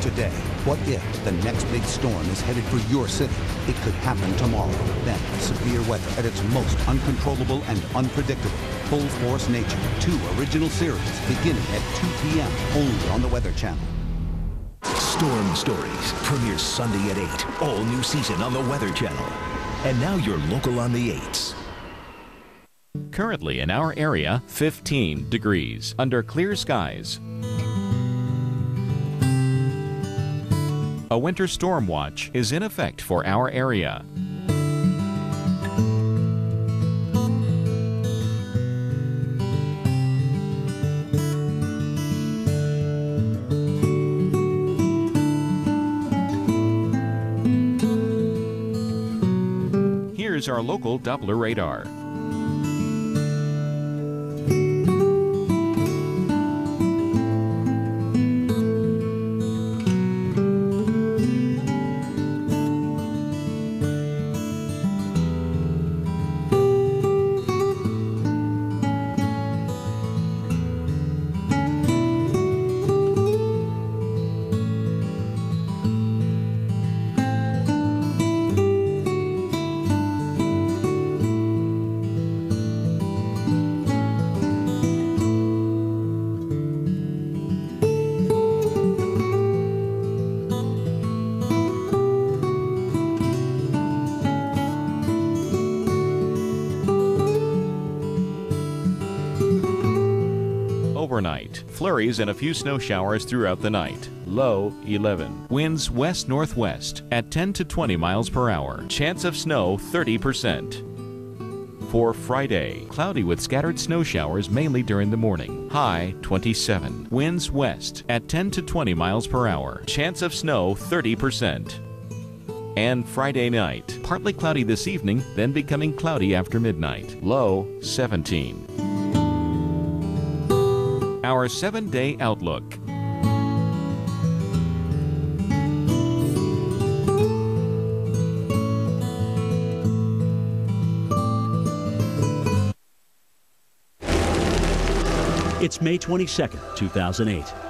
today. What if the next big storm is headed for your city? It could happen tomorrow. Then, severe weather at its most uncontrollable and unpredictable. Full Force Nature, 2 original series beginning at 2 p.m. only on the Weather Channel. Storm Stories premieres Sunday at 8. All new season on the Weather Channel. And now you're local on the 8s. Currently in our area, 15 degrees under clear skies. A winter storm watch is in effect for our area. Here's our local Doppler radar. Overnight, flurries and a few snow showers throughout the night. Low 11. Winds west-northwest at 10 to 20 miles per hour. Chance of snow 30%. For Friday, cloudy with scattered snow showers mainly during the morning. High 27. Winds west at 10 to 20 miles per hour. Chance of snow 30%. And Friday night, partly cloudy this evening, then becoming cloudy after midnight. Low 17. Our 7-day outlook. It's May 22nd, 2008.